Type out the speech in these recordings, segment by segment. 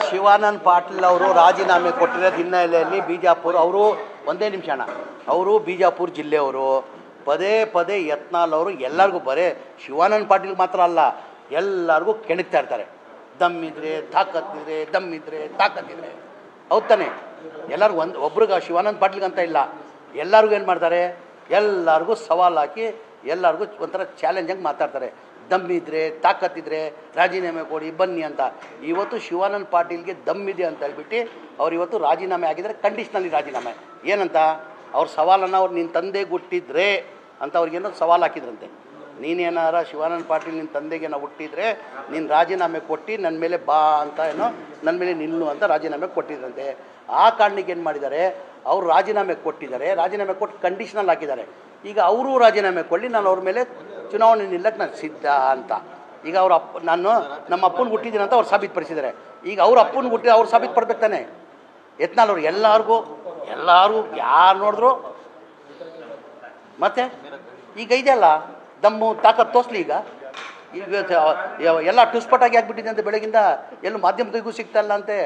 ಶಿವಾನಂದ ಪಾಟೀಲ್ ಅವರು ರಾಜೀನಾಮೆ ಕೊಟ್ಟಿರೋದು ಹಿನ್ನೆಲೆಯಲ್ಲಿ ಬಿಜಾಪುರ ಅವರು ಒಂದೇ ನಿಮಿಷ ಅಣ್ಣ ಅವರು ಬಿಜಾಪುರ ಜಿಲ್ಲೆಯವರು ಪದೇ ಪದೇ ಯತ್ನಾಳ್ ಅವರು ಎಲ್ಲರಿಗೂ ಬರೇ ಶಿವಾನಂದ ಪಾಟೀಲ್ ಮಾತ್ರ ಅಲ್ಲ ಎಲ್ಲರಿಗೂ ಕೆಣಕ್ತಾ ಇರ್ತಾರೆ. ದಮ್ಮಿದ್ರೆ ತಾಕತ್ತಿದ್ರೆ ದಮ್ಮಿದ್ರೆ ತಾಕತ್ತಿದ್ರೆ ಹೌದು ತಾನೆ. ಎಲ್ಲರಿಗೂ ಒಬ್ರಿಗೆ ಶಿವಾನಂದ ಪಾಟೀಲ್ಗಂತ ಇಲ್ಲ, ಎಲ್ಲರಿಗೂ ಏನು ಮಾಡ್ತಾರೆ, ಎಲ್ಲರಿಗೂ ಸವಾಲು ಹಾಕಿ ಎಲ್ಲರಿಗೂ ಒಂಥರ ಚಾಲೆಂಜಾಗಿ ಮಾತಾಡ್ತಾರೆ. ದಮ್ಮಿದ್ರೆ ತಾಕತ್ತಿದ್ರೆ ರಾಜೀನಾಮೆ ಕೊಡಿ ಬನ್ನಿ ಅಂತ. ಇವತ್ತು ಶಿವಾನಂದ ಪಾಟೀಲ್ಗೆ ದಮ್ಮಿದೆ ಅಂತ ಹೇಳ್ಬಿಟ್ಟು ಅವ್ರು ಇವತ್ತು ರಾಜೀನಾಮೆ ಆಗಿದ್ದಾರೆ. ಕಂಡೀಷ್ನಲ್ಲಿ ರಾಜೀನಾಮೆ ಏನಂತ ಅವ್ರ ಸವಾಲನ್ನು ಅವ್ರು ನಿನ್ನ ತಂದೆ ಹುಟ್ಟಿದ್ರೆ ಅಂತ ಅವ್ರಿಗೇನೋ ಸವಾಲು ಹಾಕಿದ್ರಂತೆ. ನೀನೇನಾರ ಶಿವಾನಂದ ಪಾಟೀಲ್ ನಿನ್ನ ತಂದೆಗೆ ನಾವು ಹುಟ್ಟಿದ್ರೆ ನೀನು ರಾಜೀನಾಮೆ ಕೊಟ್ಟು ನನ್ನ ಮೇಲೆ ಬಾ ಅಂತ ಏನೋ ನನ್ನ ಮೇಲೆ ನಿಲ್ಲು ಅಂತ ರಾಜೀನಾಮೆ ಕೊಟ್ಟಿದ್ರಂತೆ. ಆ ಕಾರಣಕ್ಕೆ ಏನು ಮಾಡಿದ್ದಾರೆ, ಅವರು ರಾಜೀನಾಮೆ ಕೊಟ್ಟಿದ್ದಾರೆ, ರಾಜೀನಾಮೆ ಕೊಟ್ಟು ಕಂಡೀಷನಲ್ ಹಾಕಿದ್ದಾರೆ. ಈಗ ಅವರು ರಾಜೀನಾಮೆ ಕೊಡಲಿ, ನಾನು ಅವ್ರ ಮೇಲೆ ಚುನಾವಣೆ ನಿಲ್ಲಕ್ಕೆ ನಾನು ಸಿದ್ಧ ಅಂತ. ಈಗ ಅವ್ರ ನಮ್ಮ ಅಪ್ಪನ ಹುಟ್ಟಿದ್ದೀನಿ ಅಂತ ಅವ್ರು ಸಾಬೀತುಪಡಿಸಿದ್ದಾರೆ. ಈಗ ಅವ್ರ ಅಪ್ಪನ ಹುಟ್ಟಿ ಅವ್ರು ಸಾಬೀತುಪಡ್ಬೇಕು ತಾನೆ. ಯತ್ನಾಳ್ ಅವ್ರು ಎಲ್ಲರೂ ಯಾರು ನೋಡಿದ್ರು ಮತ್ತೆ ಈಗ ಇದೆಯಲ್ಲ ದಮ್ಮು ತಾಕತ್ ತೋರಿಸ್ಲಿ. ಈಗ ಎಲ್ಲ ಟುಸ್ಪಟಾಗಿ ಆಗ್ಬಿಟ್ಟಿದೆ ಅಂತ ಬೆಳಗಿಂದ ಎಲ್ಲೂ ಮಾಧ್ಯಮದಗೂ ಸಿಗ್ತಾಯಿಲ್ಲ ಅಂತೆ.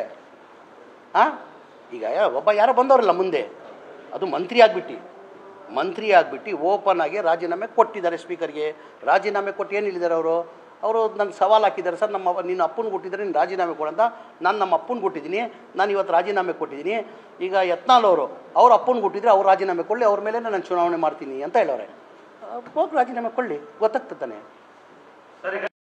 ಈಗ ಒಬ್ಬ ಯಾರೋ ಬಂದವರಲ್ಲ ಮುಂದೆ, ಅದು ಮಂತ್ರಿ ಆಗಿಬಿಟ್ಟು ಓಪನ್ ಆಗಿ ರಾಜೀನಾಮೆ ಕೊಟ್ಟಿದ್ದಾರೆ ಸ್ಪೀಕರ್ಗೆ. ರಾಜೀನಾಮೆ ಕೊಟ್ಟು ಏನು ಹೇಳಿದ್ದಾರೆ ಅವರು ನನ್ನ ಸವಾಲು ಹಾಕಿದ್ದಾರೆ, ಸರ್ ನಿನ್ನ ಅಪ್ಪನ ಕೊಟ್ಟಿದ್ದಾರೆ ನೀನು ರಾಜೀನಾಮೆ ಕೊಡಂತ. ನಾನು ನಮ್ಮ ಅಪ್ಪನ ಕೊಟ್ಟಿದ್ದೀನಿ, ನಾನು ಇವತ್ತು ರಾಜೀನಾಮೆ ಕೊಟ್ಟಿದ್ದೀನಿ. ಈಗ ಯತ್ನಾಳ್ ಅವ್ರ ಅಪ್ಪನ ಕೊಟ್ಟಿದ್ರೆ ಅವ್ರು ರಾಜೀನಾಮೆ ಕೊಡಲಿ, ಅವ್ರ ಮೇಲೆ ನಾನು ಚುನಾವಣೆ ಮಾಡ್ತೀನಿ ಅಂತ ಹೇಳೋರೆ. ಹೋಗಿ ರಾಜೀನಾಮೆ ಕೊಡಲಿ, ಗೊತ್ತಾಗ್ತದೆ ತಾನೆ.